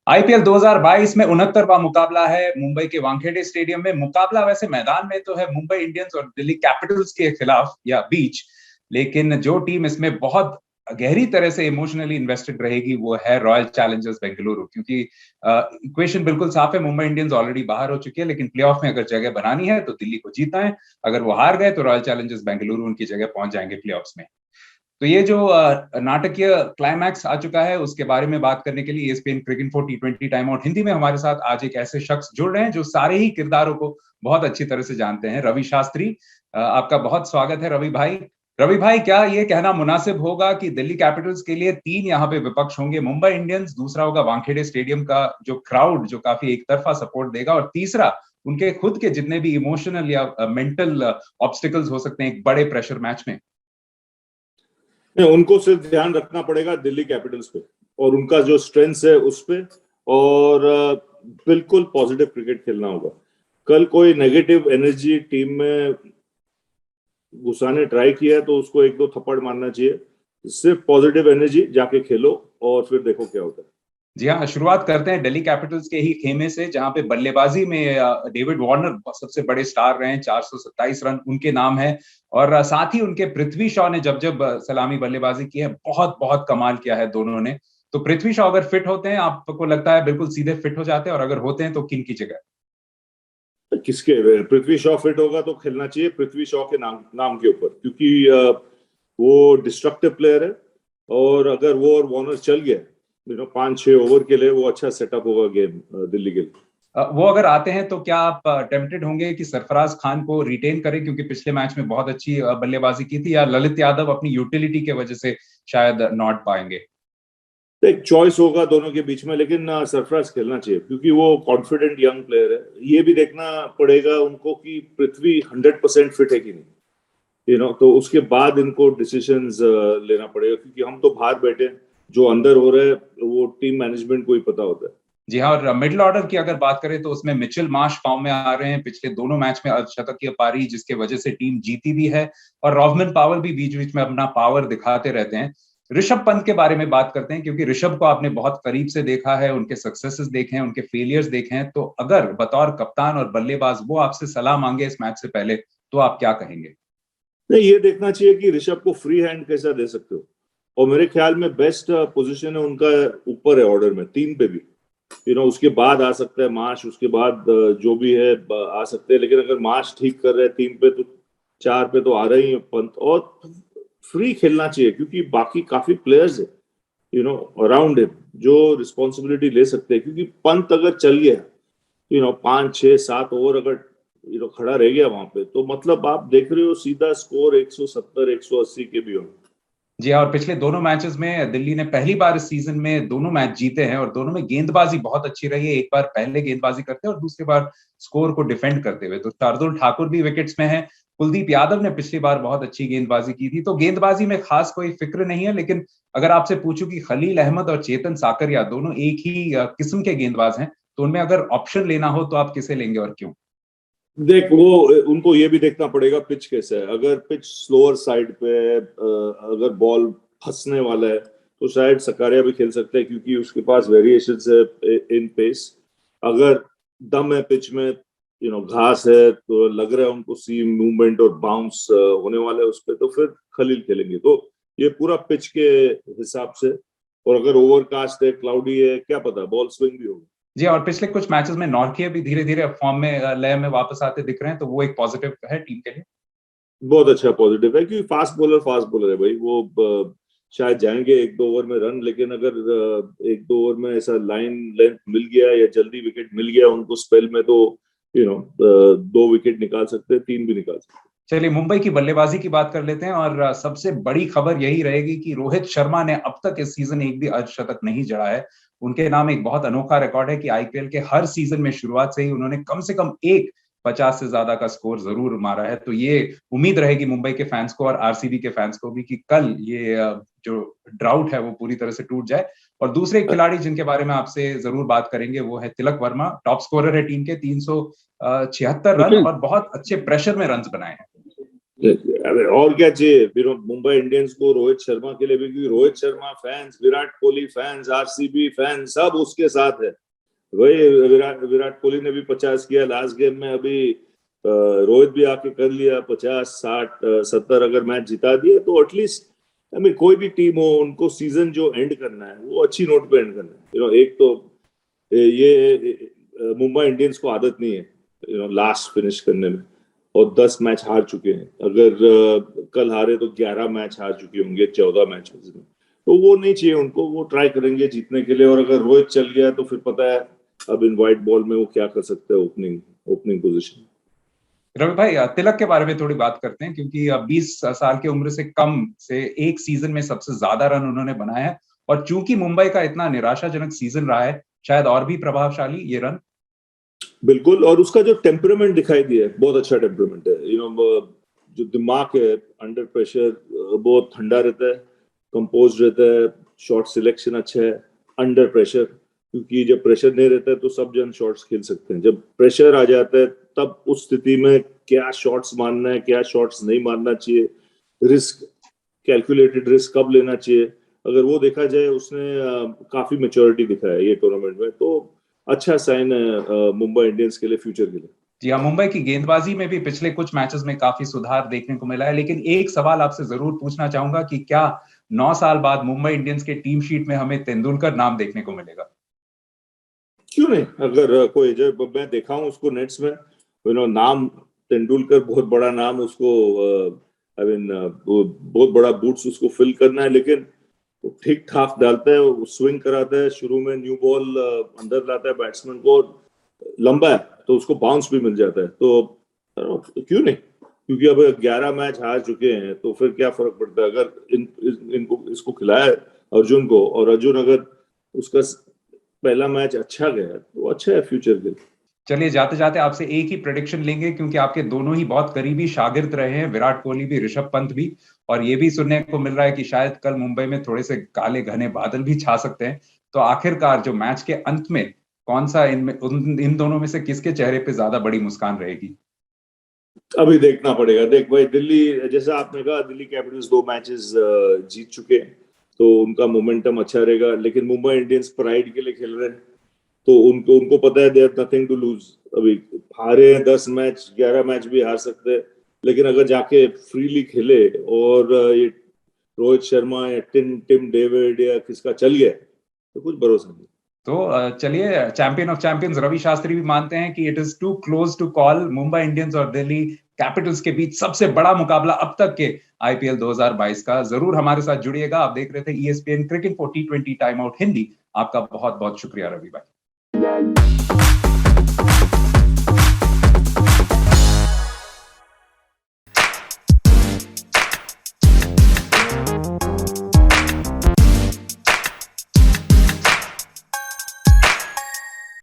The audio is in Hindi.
आईपीएल 2022 में 69वां मुकाबला है मुंबई के वानखेड़े स्टेडियम में। मुकाबला वैसे मैदान में तो है मुंबई इंडियंस और दिल्ली कैपिटल्स के खिलाफ या बीच, लेकिन जो टीम इसमें बहुत गहरी तरह से इमोशनली इन्वेस्टेड रहेगी वो है रॉयल चैलेंजर्स बेंगलुरु, क्योंकि इक्वेशन बिल्कुल साफ है। मुंबई इंडियंस ऑलरेडी बाहर हो चुकी है, लेकिन प्लेऑफ में अगर जगह बनानी है तो दिल्ली को जीतना है। अगर वो हार गए तो रॉयल चैलेंजर्स बेंगलुरु उनकी जगह पहुंच जाएंगे प्लेऑफ्स में। तो ये जो नाटकीय क्लाइमैक्स आ चुका है उसके बारे में बात करने के लिए ESPN cricket for T20 time out Hindi में हमारे साथ आज एक ऐसे शख्स जुड़ रहे हैं जो सारे ही किरदारों को बहुत अच्छी तरह से जानते हैं। रवि शास्त्री, आपका बहुत स्वागत है रवि भाई। रवि भाई, क्या ये कहना मुनासिब होगा कि दिल्ली कैपिटल्स के लिए तीन यहाँ पे विपक्ष होंगे? मुंबई इंडियंस, दूसरा होगा वानखेड़े स्टेडियम का जो क्राउड जो काफी एक तरफा सपोर्ट देगा, और तीसरा उनके खुद के जितने भी इमोशनल या मेंटल ऑब्स्टिकल्स हो सकते हैं एक बड़े प्रेशर मैच में। उनको सिर्फ ध्यान रखना पड़ेगा दिल्ली कैपिटल्स पे और उनका जो स्ट्रेंथ है उस पे, और बिल्कुल पॉजिटिव क्रिकेट खेलना होगा। कल कोई नेगेटिव एनर्जी टीम में घुसाने ट्राई किया है तो उसको एक दो थप्पड़ मारना चाहिए। सिर्फ पॉजिटिव एनर्जी जाके खेलो और फिर देखो क्या होता है। जी हाँ, शुरुआत करते हैं दिल्ली कैपिटल्स के ही खेमे से, जहां पे बल्लेबाजी में डेविड वार्नर सबसे बड़े स्टार रहे हैं। 427 रन उनके नाम है, और साथ ही उनके पृथ्वी शॉ ने जब जब सलामी बल्लेबाजी की है बहुत बहुत कमाल किया है दोनों ने। तो पृथ्वी शॉ अगर फिट होते हैं, आपको लगता है बिल्कुल सीधे फिट हो जाते हैं, और अगर होते हैं तो किन की जगह? किसके? पृथ्वी शॉ फिट होगा तो खेलना चाहिए पृथ्वी शॉ के नाम के ऊपर, क्योंकि वो डिस्ट्रक्टिव प्लेयर है। और अगर वो और वार्नर चल गया 5-6 ओवर के लिए, वो अच्छा सेटअप होगा गेम दिल्ली के लिए। वो अगर आते हैं तो क्या आप टेम्पटेड होंगे कि सरफराज खान को रिटेन करें, क्योंकि पिछले मैच में बहुत अच्छी बल्लेबाजी की थी, या ललित यादव अपनी यूटिलिटी के वजह से शायद नॉट पाएंगे? एक चॉइस होगा दोनों के बीच में, लेकिन सरफराज खेलना चाहिए क्योंकि वो कॉन्फिडेंट यंग प्लेयर है। ये भी देखना पड़ेगा उनको कि पृथ्वी 100% फिट है कि नहीं, तो उसके बाद इनको डिसीजंस लेना पड़ेगा, क्योंकि हम तो बाहर बैठे हैं, जो अंदर हो रहा है वो टीम मैनेजमेंट को ही पता होता है। जी हाँ, और मिडिल ऑर्डर की अगर बात करें तो उसमें मिचेल मार्श फॉर्म में आ रहे हैं। पिछले दोनों मैच में अर्धशतकीय पारी, जिसके वजह से टीम जीती भी है, और रॉवमन पावल भी बीच बीच में अपना पावर दिखाते रहते हैं। ऋषभ पंत के बारे में बात करते हैं, क्योंकि ऋषभ को आपने बहुत करीब से देखा है, उनके सक्सेसेस देखे हैं, उनके फेलियर्स देखे हैं। तो अगर बतौर कप्तान और बल्लेबाज वो आपसे सलाह मांगे इस मैच से पहले, तो आप क्या कहेंगे? नहीं, ये देखना चाहिए कि ऋषभ को फ्री हैंड कैसा दे सकते हो, और मेरे ख्याल में बेस्ट पोजीशन है उनका ऊपर है ऑर्डर में, 3 पे भी। उसके बाद आ सकता है मार्श, उसके बाद जो भी है आ सकते हैं, लेकिन अगर मार्श ठीक कर रहे हैं 3 पे तो 4 पे तो आ रही है पंत। और फ्री खेलना चाहिए क्योंकि बाकी काफी प्लेयर्स है अराउंड हिम जो रिस्पॉन्सिबिलिटी ले सकते हैं, क्योंकि पंत अगर चल गया 5-6-7 ओवर अगर खड़ा रह गया वहां पे, तो मतलब आप देख रहे हो सीधा स्कोर 170-180 के भी होंगे। जी हाँ, और पिछले दोनों मैचेस में दिल्ली ने पहली बार इस सीजन में दोनों मैच जीते हैं, और दोनों में गेंदबाजी बहुत अच्छी रही है। एक बार पहले गेंदबाजी करते हैं और दूसरी बार स्कोर को डिफेंड करते हुए। तो शार्दुल ठाकुर भी विकेट्स में है, कुलदीप यादव ने पिछली बार बहुत अच्छी गेंदबाजी की थी। तो गेंदबाजी में खास कोई फिक्र नहीं है, लेकिन अगर आपसे पूछूं कि खलील अहमद और चेतन साकरिया दोनों एक ही किस्म के गेंदबाज हैं, तो उनमें अगर ऑप्शन लेना हो तो आप किसे लेंगे और क्यों? देख, वो उनको ये भी देखना पड़ेगा पिच कैसा है। अगर पिच स्लोअर साइड पे है, अगर बॉल फंसने वाला है तो शायद सकारिया भी खेल सकते हैं, क्योंकि उसके पास वेरिएशंस है इन पेस। अगर दम है पिच में, घास है, तो लग रहा है उनको सीम मूवमेंट और बाउंस होने वाला है उस पर, तो फिर खलील खेलेंगे। तो ये पूरा पिच के हिसाब से, और अगर ओवरकास्ट है, क्लाउडी है, क्या पता बॉल स्विंग भी होगा। जी, और पिछले कुछ मैचेस में नॉर्किया भी धीरे धीरे फॉर्म में लय में वापस आते दिख रहे हैं, तो वो एक पॉजिटिव है टीम के लिए। बहुत अच्छा पॉजिटिव है, क्योंकि फास्ट बॉलर है भाई वो। शायद जाएंगे 1-2 ओवर में रन, लेकिन अगर 1-2 ओवर में ऐसा लाइन लेंथ मिल गया या जल्दी विकेट मिल गया उनको स्पेल में, तो 2 विकेट निकाल सकते हैं, 3 भी निकाल सकते हैं। चलिए मुंबई की बल्लेबाजी की बात कर लेते हैं, और सबसे बड़ी खबर यही रहेगी कि रोहित शर्मा ने अब तक इस सीजन एक भी अर्धशतक नहीं जड़ा है। उनके नाम एक बहुत अनोखा रिकॉर्ड है कि आईपीएल के हर सीजन में शुरुआत से ही उन्होंने कम से कम एक 50 से ज्यादा का स्कोर जरूर मारा है। तो ये उम्मीद रहेगी मुंबई के फैंस को और आरसीबी के फैंस को भी कि कल ये जो ड्राउट है वो पूरी तरह से टूट जाए। और दूसरे खिलाड़ी जिनके बारे में आपसे जरूर बात करेंगे वो है तिलक वर्मा। टॉप स्कोरर है टीम के, 376 रन और बहुत अच्छे प्रेशर में रन बनाए हैं। अरे और क्या चाहिए मुंबई इंडियंस को रोहित शर्मा के लिए भी, क्योंकि Rohit Sharma fans, Virat Kohli fans, RCB fans सब उसके साथ है। वही विराट कोहली ने भी 50 किया लास्ट गेम में, अभी रोहित भी आके कर लिया 50, 60, 70 अगर मैच जिता दिया तो एटलीस्ट कोई भी टीम हो, उनको सीजन जो एंड करना है वो अच्छी नोट पे एंड करना है। एक तो ये मुंबई इंडियंस को आदत नहीं है लास्ट फिनिश करने में, और 10 मैच हार चुके हैं। अगर कल हारे तो 11 मैच हार चुके होंगे 14 मैच में, तो वो नहीं चाहिए उनको, वो ट्राई करेंगे जीतने के लिए। और अगर रोहित चल गया तो फिर पता है अब इन व्हाइट बॉल में वो क्या कर सकते हैं ओपनिंग पोजीशन। रवि भाई, तिलक के बारे में थोड़ी बात करते हैं, क्योंकि 20 साल की उम्र से कम से एक सीजन में सबसे ज्यादा रन उन्होंने बनाए हैं, और चूंकि मुंबई का इतना निराशाजनक सीजन रहा है, शायद और भी प्रभावशाली ये रन। बिल्कुल, और उसका जो टेम्परामेंट दिखाई दिया है, बहुत अच्छा टेम्परामेंट है। जो दिमाग है अंडर प्रेशर, बहुत ठंडा रहता है, कंपोज रहता है, शॉट सिलेक्शन अच्छा है अंडर प्रेशर, क्योंकि जब प्रेशर नहीं रहता है तो सब जन शॉट्स खेल सकते हैं। जब प्रेशर आ जाता है तब उस स्थिति में क्या शॉट्स मारना है, क्या शॉट्स नहीं मारना चाहिए, रिस्क, कैलकुलेटेड रिस्क कब लेना चाहिए, अगर वो देखा जाए उसने काफी मैच्योरिटी दिखाया है ये टूर्नामेंट में, तो अच्छा साइन है मुंबई इंडियंस के लिए, फ्यूचर के लिए। जी हाँ, मुंबई की गेंदबाजी में भी पिछले कुछ मैचेस में काफी सुधार देखने को मिला है, लेकिन एक सवाल आपसे जरूर पूछना चाहूंगा कि क्या 9 साल बाद मुंबई इंडियंस के टीम शीट में हमें तेंदुलकर नाम देखने को मिलेगा? क्यों नहीं, अगर कोई, जब मैं देखा हूँ उसको नेट्स में, नाम तेंदुलकर बहुत बड़ा नाम, उसको बहुत बड़ा बूट्स उसको फिल करना है, लेकिन ठीक ठाक डालता है, स्विंग कराता है, शुरू में न्यू बॉल अंदर लाता है बैट्समैन को, लंबा है तो उसको बाउंस भी मिल जाता है, तो क्यों नहीं, क्योंकि अब 11 मैच हार चुके हैं तो फिर क्या फर्क पड़ता है अगर इनको इसको खिलाया अर्जुन को, और अर्जुन अगर उसका पहला मैच अच्छा गया तो अच्छा है फ्यूचर के लिए। चलिए, जाते जाते आपसे एक ही प्रेडिक्शन लेंगे, क्योंकि आपके दोनों ही बहुत करीबी शागिर्द रहे हैं, विराट कोहली भी, ऋषभ पंत भी, और ये भी सुनने को मिल रहा है कि शायद कल मुंबई में थोड़े से काले घने बादल भी छा सकते हैं। तो आखिरकार जो मैच के अंत में कौन सा इन दोनों में से किसके चेहरे पे ज्यादा बड़ी मुस्कान रहेगी? अभी देखना पड़ेगा। देख भाई, दिल्ली, जैसा आपने कहा, दिल्ली कैपिटल्स 2 मैचेस जीत चुके हैं तो उनका मोमेंटम अच्छा रहेगा, लेकिन मुंबई इंडियंस प्राइड के लिए खेल रहे हैं तो उनको पता है देयर नथिंग टू लूज। अभी हारे हैं 10 मैच, 11 मैच भी हार सकते हैं, लेकिन अगर जाके फ्रीली खेले और ये रोहित शर्मा या टिम डेविड या किसका चल गया तो कुछ भरोसा नहीं। तो चलिए, champion of champions Ravi Shastri भी मानते हैं कि it is too close to call, Mumbai Indians और दिल्ली कैपिटल्स के बीच सबसे बड़ा मुकाबला अब तक के आईपीएल 2022 का। जरूर हमारे साथ जुड़िएगा। आप देख रहे थे ESPN cricket for T20 time out Hindi. आपका बहुत बहुत शुक्रिया रवि भाई।